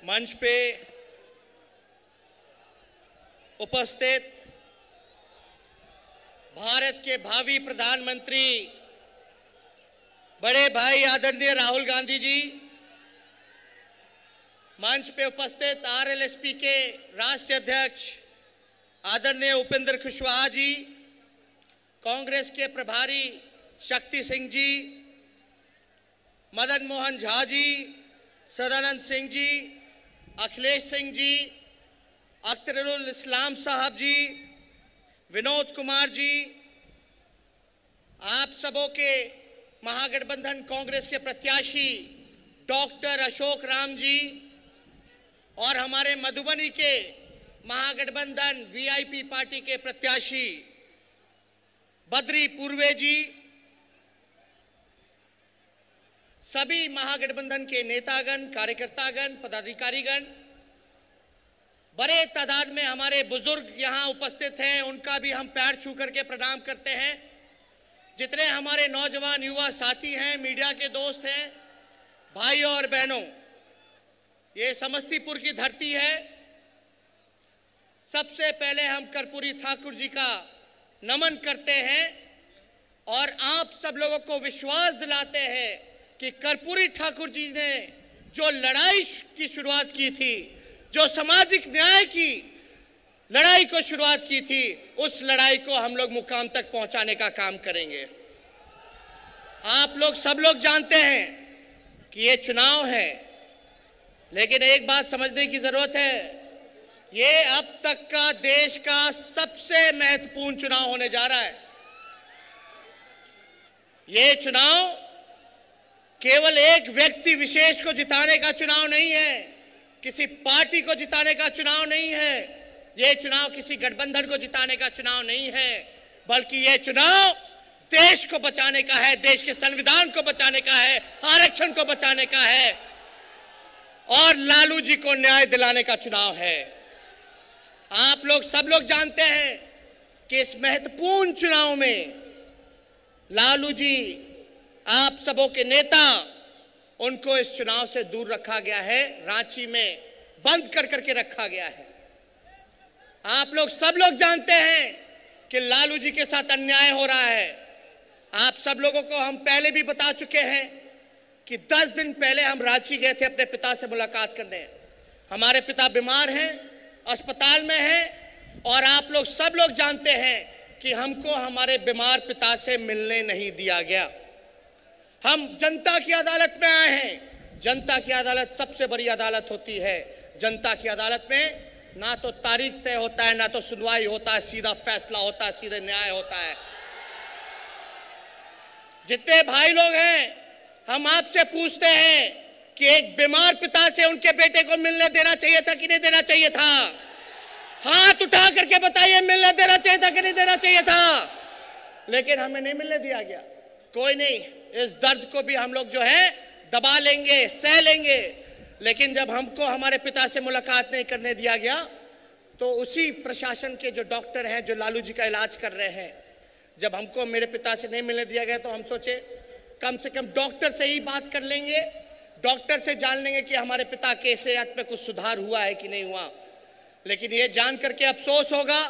मंच पे उपस्थित भारत के भावी प्रधानमंत्री बड़े भाई आदरणीय राहुल गांधी जी, मंच पे उपस्थित आरएलएसपी के राष्ट्रीय अध्यक्ष आदरणीय उपेंद्र कुशवाहा जी, कांग्रेस के प्रभारी शक्ति सिंह जी, मदन मोहन झा जी, सदानंद सिंह जी, अखिलेश सिंह जी, अख्तरुल इस्लाम साहब जी, विनोद कुमार जी, आप सबों के महागठबंधन कांग्रेस के प्रत्याशी डॉक्टर अशोक राम जी और हमारे मधुबनी के महागठबंधन वीआईपी पार्टी के प्रत्याशी बद्री पूर्वे जी, सभी महागठबंधन के नेतागण, कार्यकर्तागण, पदाधिकारीगण, बड़े तादाद में हमारे बुजुर्ग यहाँ उपस्थित हैं, उनका भी हम पैर छू करके प्रणाम करते हैं। जितने हमारे नौजवान युवा साथी हैं, मीडिया के दोस्त हैं, भाइयों और बहनों, ये समस्तीपुर की धरती है। सबसे पहले हम कर्पूरी ठाकुर जी का नमन करते हैं और आप सब लोगों को विश्वास दिलाते हैं कि कर्पूरी ठाकुर जी ने जो लड़ाई की शुरुआत की थी, जो सामाजिक न्याय की लड़ाई को शुरुआत की थी, उस लड़ाई को हम लोग मुकाम तक पहुंचाने का काम करेंगे। आप लोग सब लोग जानते हैं कि ये चुनाव है, लेकिन एक बात समझने की जरूरत है, ये अब तक का देश का सबसे महत्वपूर्ण चुनाव होने जा रहा है। ये चुनाव केवल एक व्यक्ति विशेष को जिताने का चुनाव नहीं है, किसी पार्टी को जिताने का चुनाव नहीं है, ये चुनाव किसी गठबंधन को जिताने का चुनाव नहीं है, बल्कि ये चुनाव देश को बचाने का है, देश के संविधान को बचाने का है, आरक्षण को बचाने का है और लालू जी को न्याय दिलाने का चुनाव है। आप लोग सब लोग जानते हैं कि इस महत्वपूर्ण चुनाव में लालू जी, आप सबों के नेता, उनको इस चुनाव से दूर रखा गया है, रांची में बंद कर करके रखा गया है। आप लोग सब लोग जानते हैं कि लालू जी के साथ अन्याय हो रहा है। आप सब लोगों को हम पहले भी बता चुके हैं कि 10 दिन पहले हम रांची गए थे अपने पिता से मुलाकात करने। हमारे पिता बीमार हैं, अस्पताल में हैं और आप लोग सब लोग जानते हैं कि हमको हमारे बीमार पिता से मिलने नहीं दिया गया। हम जनता की अदालत में आए हैं। जनता की अदालत सबसे बड़ी अदालत होती है। जनता की अदालत में ना तो तारीख तय होता है, ना तो सुनवाई होता है, सीधा फैसला होता है, सीधे न्याय होता है। जितने भाई लोग हैं, हम आपसे पूछते हैं कि एक बीमार पिता से उनके बेटे को मिलने देना चाहिए था कि नहीं देना चाहिए था? हाथ उठा करके बताइए, मिलने देना चाहिए था कि नहीं देना चाहिए था? लेकिन हमें नहीं मिलने दिया गया। कोई नहीं, इस दर्द को भी हम लोग जो है दबा लेंगे, सह लेंगे। लेकिन जब हमको हमारे पिता से मुलाकात नहीं करने दिया गया, तो उसी प्रशासन के जो डॉक्टर हैं, जो लालू जी का इलाज कर रहे हैं, जब हमको मेरे पिता से नहीं मिलने दिया गया, तो हम सोचे कम से कम डॉक्टर से ही बात कर लेंगे, डॉक्टर से जान लेंगे कि हमारे पिता के सेहत में कुछ सुधार हुआ है कि नहीं हुआ। लेकिन ये जान करके अफसोस होगा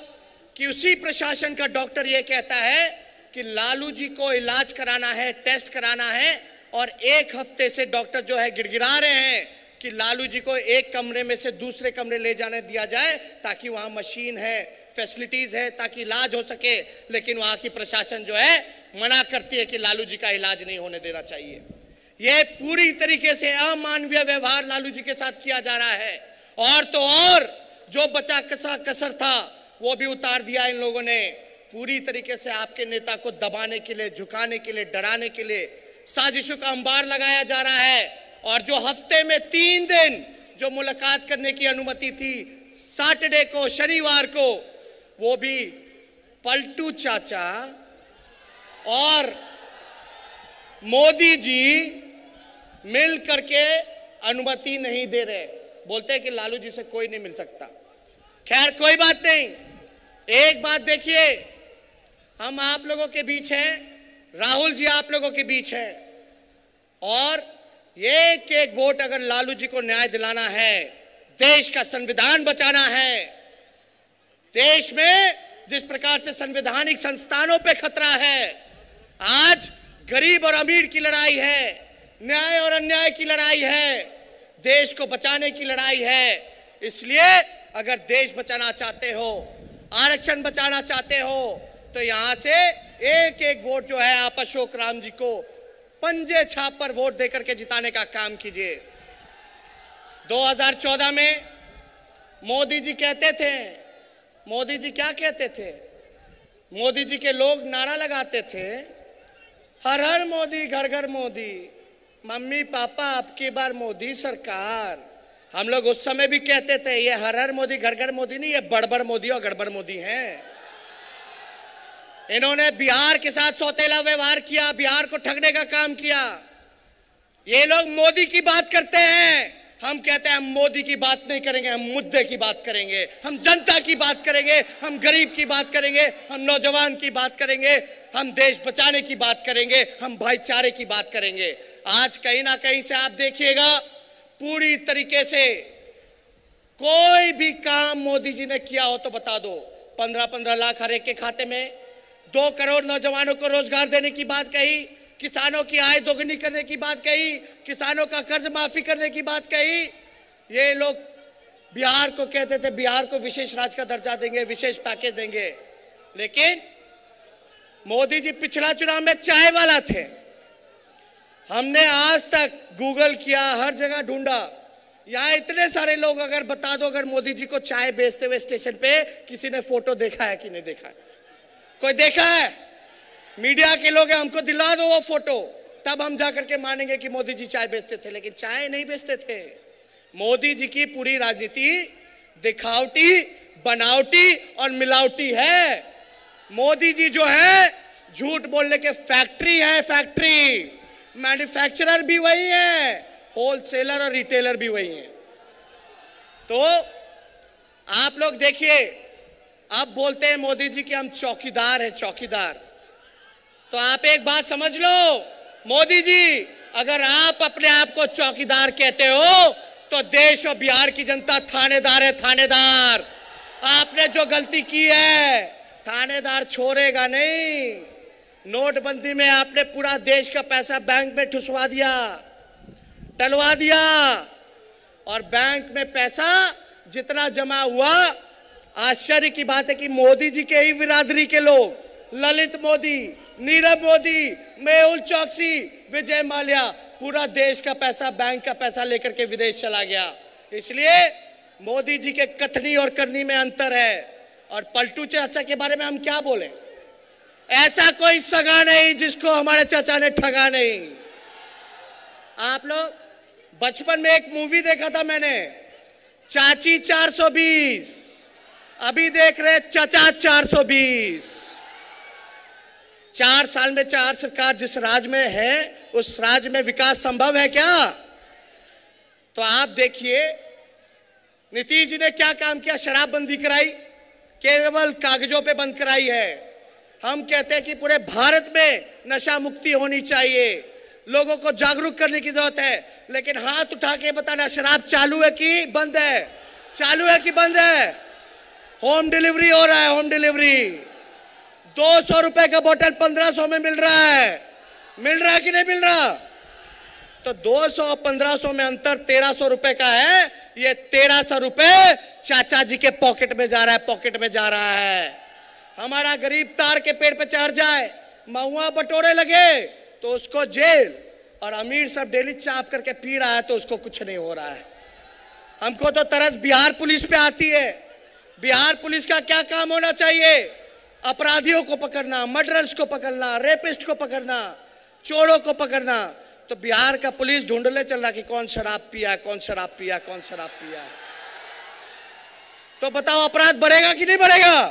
कि उसी प्रशासन का डॉक्टर ये कहता है कि लालू जी को इलाज कराना है, टेस्ट कराना है, और 1 हफ्ते से डॉक्टर जो है गिड़गिड़ा रहे हैं कि लालू जी को एक कमरे में से दूसरे कमरे ले जाने दिया जाए, ताकि वहाँ मशीन है, फैसिलिटीज है, ताकि इलाज हो सके। लेकिन वहाँ की प्रशासन जो है मना करती है कि लालू जी का इलाज नहीं होने देना चाहिए। ये पूरी तरीके से अमानवीय व्यवहार लालू जी के साथ किया जा रहा है। और तो और जो बचा कसा कसर था वो भी उतार दिया इन लोगों ने। पूरी तरीके से आपके नेता को दबाने के लिए, झुकाने के लिए, डराने के लिए साजिशों का अंबार लगाया जा रहा है। और जो हफ्ते में 3 दिन जो मुलाकात करने की अनुमति थी, सैटरडे को, शनिवार को, वो भी पलटू चाचा और मोदी जी मिल करके अनुमति नहीं दे रहे। बोलते हैं कि लालू जी से कोई नहीं मिल सकता। खैर कोई बात नहीं। एक बात देखिए, हम आप लोगों के बीच हैं, राहुल जी आप लोगों के बीच हैं, और एक एक वोट अगर लालू जी को न्याय दिलाना है देश का संविधान बचाना है। देश में जिस प्रकार से संवैधानिक संस्थानों पे खतरा है, आज गरीब और अमीर की लड़ाई है, न्याय और अन्याय की लड़ाई है, देश को बचाने की लड़ाई है। इसलिए अगर देश बचाना चाहते हो, आरक्षण बचाना चाहते हो, तो यहां से एक एक वोट जो है आप अशोक राम जी को पंजे छाप पर वोट देकर के जिताने का काम कीजिए। 2014 में मोदी जी कहते थे, मोदी जी क्या कहते थे? मोदी जी के लोग नारा लगाते थे, हर हर मोदी घर घर मोदी, मम्मी पापा अब की बार मोदी सरकार। हम लोग उस समय भी कहते थे ये हर हर मोदी घर घर मोदी नहीं, ये बड़बड़ मोदी और गड़बड़ मोदी हैं। इन्होंने बिहार के साथ सौतेला व्यवहार किया, बिहार को ठगने का काम किया। ये लोग मोदी की बात करते हैं, हम कहते हैं हम मोदी की बात नहीं करेंगे, हम मुद्दे की बात करेंगे, हम जनता की बात करेंगे, हम गरीब की बात करेंगे, हम नौजवान की बात करेंगे, हम देश बचाने की बात करेंगे, हम भाईचारे की बात करेंगे। आज कहीं ना कहीं से आप देखिएगा, पूरी तरीके से कोई भी काम मोदी जी ने किया हो तो बता दो। 15-15 लाख हर एक के खाते में, 2 करोड़ नौजवानों को रोजगार देने की बात कही, किसानों की आय दोगुनी करने की बात कही, किसानों का कर्ज माफी करने की बात कही। ये लोग बिहार को कहते थे बिहार को विशेष राज्य का दर्जा देंगे, विशेष पैकेज देंगे। लेकिन मोदी जी पिछला चुनाव में चाय वाला थे। हमने आज तक गूगल किया, हर जगह ढूंढा, यहाँ इतने सारे लोग, अगर बता दो अगर मोदी जी को चाय बेचते हुए स्टेशन पे किसी ने फोटो देखा है कि नहीं देखा है? कोई देखा है? मीडिया के लोग हैं, हमको दिला दो वो फोटो, तब हम जाकर के मानेंगे कि मोदी जी चाय बेचते थे। लेकिन चाय नहीं बेचते थे। मोदी जी की पूरी राजनीति दिखावटी, बनावटी और मिलावटी है। मोदी जी जो है झूठ बोलने के फैक्ट्री है, फैक्ट्री। मैन्युफैक्चरर भी वही है, होलसेलर और रिटेलर भी वही है। तो आप लोग देखिए, आप बोलते हैं मोदी जी कि हम चौकीदार हैं, चौकीदार। तो आप एक बात समझ लो, मोदी जी अगर आप अपने आप को चौकीदार कहते हो तो देश और बिहार की जनता थानेदार है, थानेदार। आपने जो गलती की है, थानेदार छोड़ेगा नहीं। नोटबंदी में आपने पूरा देश का पैसा बैंक में ठुसवा दिया, टलवा दिया, और बैंक में पैसा जितना जमा हुआ, आश्चर्य की बात है कि मोदी जी के ही बिरादरी के लोग, ललित मोदी, नीरव मोदी, मेहुल चौकसी, विजय माल्या, पूरा देश का पैसा, बैंक का पैसा लेकर के विदेश चला गया। इसलिए मोदी जी के कथनी और करनी में अंतर है। और पलटू चाचा के बारे में हम क्या बोले? ऐसा कोई सगा नहीं जिसको हमारे चाचा ने ठगा नहीं। आप लोग बचपन में एक मूवी देखा था मैंने, चाची 420, अभी देख रहे चाचा 420। 4 साल में 4 सरकार जिस राज्य में है, उस राज्य में विकास संभव है क्या? तो आप देखिए नीतीश जी ने क्या काम किया। शराबबंदी कराई, केवल कागजों पे बंद कराई है। हम कहते हैं कि पूरे भारत में नशा मुक्ति होनी चाहिए, लोगों को जागरूक करने की जरूरत है। लेकिन हाथ उठा के बताना, शराब चालू है कि बंद है? चालू है कि बंद है? होम डिलीवरी हो रहा है, होम डिलीवरी। 200 रुपए का बोतल 1500 में मिल रहा है। मिल रहा है कि नहीं मिल रहा? तो 200 और 1500 में अंतर 1300 रुपए का है। ये 1300 रुपए चाचा जी के पॉकेट में जा रहा है, पॉकेट में जा रहा है। हमारा गरीब तार के पेड़ पे चढ़ जाए, महुआ बटोरे लगे तो उसको जेल, और अमीर सब डेली चाप करके पी रहा है तो उसको कुछ नहीं हो रहा है। हमको तो तरस बिहार पुलिस पे आती है। बिहार पुलिस का क्या काम होना चाहिए? अपराधियों को पकड़ना, मर्डरर्स को पकड़ना, रेपिस्ट को पकड़ना, चोरों को पकड़ना। तो बिहार का पुलिस ढूंढने चल रहा कि कौन शराब पिया, कौन शराब पिया, कौन शराब पिया। तो बताओ अपराध बढ़ेगा कि नहीं बढ़ेगा?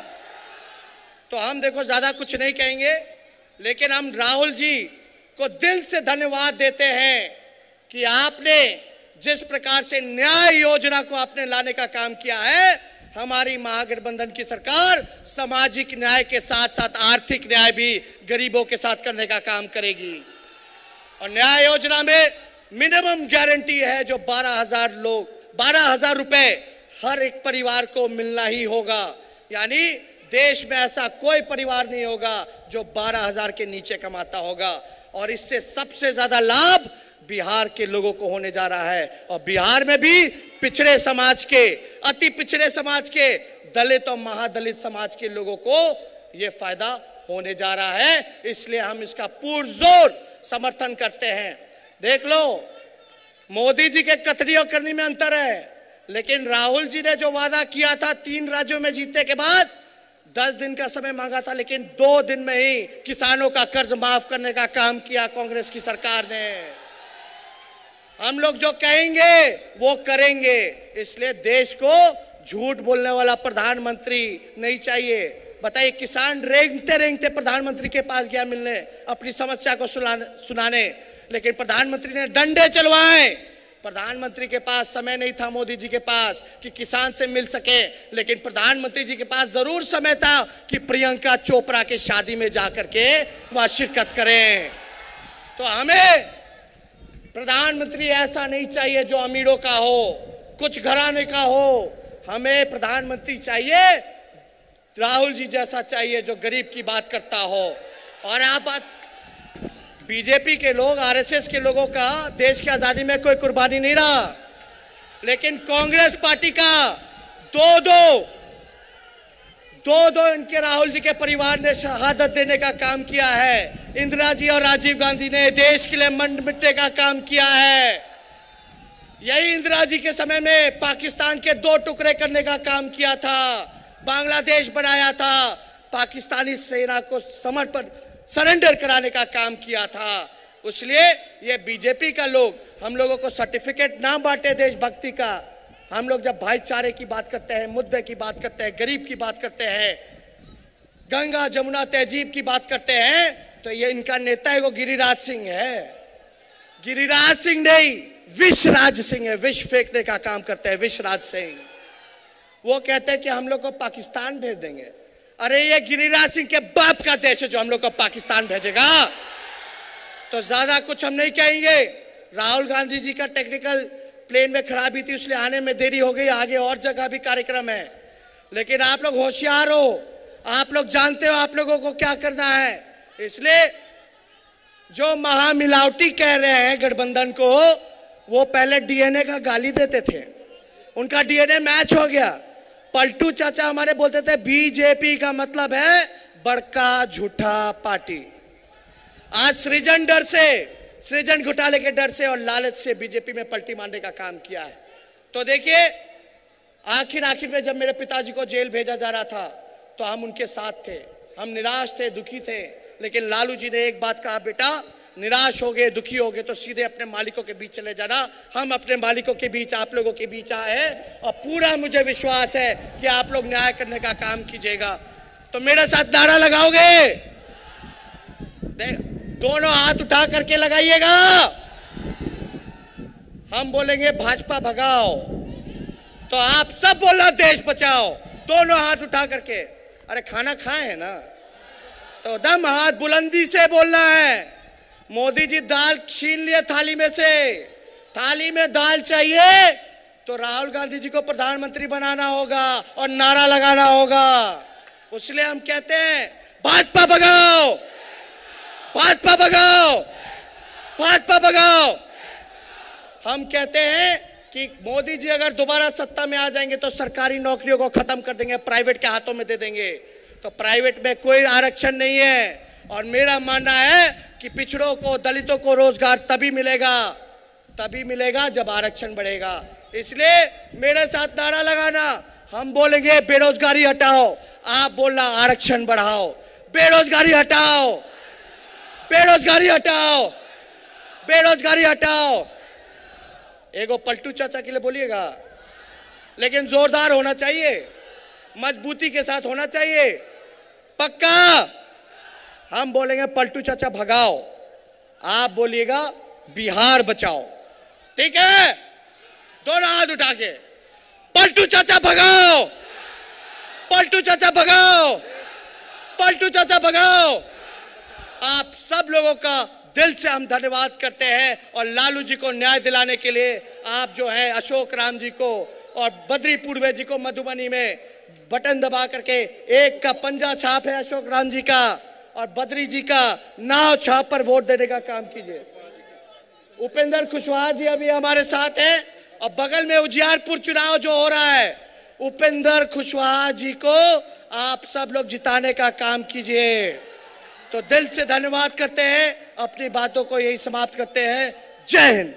तो हम देखो ज्यादा कुछ नहीं कहेंगे, लेकिन हम राहुल जी को दिल से धन्यवाद देते हैं कि आपने जिस प्रकार से न्याय योजना को आपने लाने का काम किया है। हमारी महागठबंधन की सरकार सामाजिक न्याय के साथ साथ आर्थिक न्याय भी गरीबों के साथ करने का काम करेगी। और न्याय योजना में मिनिमम गारंटी है जो 12,000 लोग, 12,000 रुपए हर एक परिवार को मिलना ही होगा। यानी देश में ऐसा कोई परिवार नहीं होगा जो 12,000 के नीचे कमाता होगा। और इससे सबसे ज्यादा लाभ बिहार के लोगों को होने जा रहा है। और बिहार में भी पिछड़े समाज के, अति पिछड़े समाज के, दलित और महादलित समाज के लोगों को यह फायदा होने जा रहा है। इसलिए हम इसका पुरजोर समर्थन करते हैं। देख लो, मोदी जी के कथनी और करनी में अंतर है, लेकिन राहुल जी ने जो वादा किया था 3 राज्यों में जीतने के बाद 10 दिन का समय मांगा था, लेकिन 2 दिन में ही किसानों का कर्ज माफ करने का काम किया कांग्रेस की सरकार ने। हम लोग जो कहेंगे वो करेंगे। इसलिए देश को झूठ बोलने वाला प्रधानमंत्री नहीं चाहिए। बताइए, किसान रेंगते रेंगते प्रधानमंत्री के पास गया मिलने, अपनी समस्या को सुनाने, लेकिन प्रधानमंत्री ने डंडे चलवाए। प्रधानमंत्री के पास समय नहीं था मोदी जी के पास कि किसान से मिल सके, लेकिन प्रधानमंत्री जी के पास जरूर समय था कि प्रियंका चोपड़ा के शादी में जाकर के वहां शिरकत करें। तो हमें प्रधानमंत्री ऐसा नहीं चाहिए जो अमीरों का हो, कुछ घराने का हो। हमें प्रधानमंत्री चाहिए राहुल जी जैसा चाहिए, जो गरीब की बात करता हो। और आप बीजेपी के लोग, आरएसएस के लोगों का देश की आजादी में कोई कुर्बानी नहीं रहा, लेकिन कांग्रेस पार्टी का दो इनके राहुल जी के परिवार ने शहादत देने का काम किया है। इंदिरा जी और राजीव गांधी ने देश के लिए मंड मिटने का काम किया है। यही इंदिरा जी के समय में पाकिस्तान के 2 टुकड़े करने का काम किया था, बांग्लादेश बनाया था, पाकिस्तानी सेना को सरेंडर कराने का काम किया था। इसलिए ये बीजेपी का लोग हम लोगों को सर्टिफिकेट ना बांटे देशभक्ति का। हम लोग जब भाईचारे की बात करते हैं, मुद्दे की बात करते हैं, गरीब की बात करते हैं, गंगा जमुना तहजीब की बात करते हैं, तो ये इनका नेता है वो गिरिराज सिंह है। गिरिराज सिंह नहीं, विषराज सिंह है। विष फेंकने का काम करते हैं विषराज सिंह। वो कहते हैं कि हम लोग को पाकिस्तान भेज देंगे। अरे ये गिरिराज सिंह के बाप का देश है जो हम लोग को पाकिस्तान भेजेगा। तो ज्यादा कुछ हम नहीं कहेंगे। राहुल गांधी जी का टेक्निकल प्लेन में खराबी थी, इसलिए आने में देरी हो गई। आगे और जगह भी कार्यक्रम है, लेकिन आप लोग होशियार हो, आप लोग जानते हो आप लोगों को क्या करना है। इसलिए जो महामिलावटी कह रहे हैं गठबंधन को, वो पहले डीएनए का गाली देते थे, उनका डीएनए मैच हो गया। पलटू चाचा हमारे बोलते थे बीजेपी का मतलब है बड़का झूठा पार्टी। आज सृजन घोटाले के डर से और लालच से बीजेपी में पलटी मारने का काम किया है। तो देखिए, आखिर में जब मेरे पिताजी को जेल भेजा जा रहा था तो हम उनके साथ थे। हम निराश थे, दुखी थे, लेकिन लालू जी ने एक बात कहा, बेटा निराश हो गए, दुखी हो गए तो सीधे अपने मालिकों के बीच चले जाना। हम अपने मालिकों के बीच, आप लोगों के बीच आए हैं और पूरा मुझे विश्वास है कि आप लोग न्याय करने का काम कीजिएगा। तो मेरे साथ नारा लगाओगे? दोनों हाथ उठा करके लगाइएगा। हम बोलेंगे भाजपा भगाओ, तो आप सब बोलना देश बचाओ। दोनों हाथ उठा करके। अरे खाना खाए हैं ना, तो दम हाथ बुलंदी से बोलना है। मोदी जी दाल छीन लिए थाली में से, थाली में दाल चाहिए तो राहुल गांधी जी को प्रधानमंत्री बनाना होगा और नारा लगाना होगा। इसलिए हम कहते हैं भाजपा भगाओ, भाजपा भगाओ, भाजपा भगाओ। हम कहते हैं कि मोदी जी अगर दोबारा सत्ता में आ जाएंगे तो सरकारी नौकरियों को खत्म कर देंगे, प्राइवेट के हाथों में दे देंगे। तो प्राइवेट में कोई आरक्षण नहीं है। और मेरा मानना है कि पिछड़ों को, दलितों को रोजगार तभी मिलेगा जब आरक्षण बढ़ेगा। इसलिए मेरे साथ नारा लगाना। हम बोलेंगे बेरोजगारी हटाओ, आप बोलना आरक्षण बढ़ाओ। बेरोजगारी हटाओ, बेरोजगारी हटाओ, बेरोजगारी हटाओ। एगो पलटू चाचा के लिए बोलिएगा, लेकिन जोरदार होना चाहिए, मजबूती के साथ होना चाहिए, पक्का। हम बोलेंगे पलटू चाचा भगाओ, आप बोलिएगा बिहार बचाओ। ठीक है? दोनों हाथ उठा के पलटू चाचा भगाओ, पलटू चाचा भगाओ, पलटू चाचा भगाओ। आप सब लोगों का दिल से हम धन्यवाद करते हैं और लालू जी को न्याय दिलाने के लिए आप जो है अशोक राम जी को और बद्री पूर्वे जी को मधुबनी में बटन दबा करके एक का पंजा छाप है अशोक राम जी का और बद्री जी का नाव छाप पर वोट देने का काम कीजिए। उपेंद्र कुशवाहा जी अभी हमारे साथ हैं और बगल में उजियारपुर चुनाव जो हो रहा है, उपेंद्र कुशवाहा जी को आप सब लोग जिताने का काम कीजिए। तो दिल से धन्यवाद करते हैं, अपनी बातों को यही समाप्त करते हैं। जय हिंद।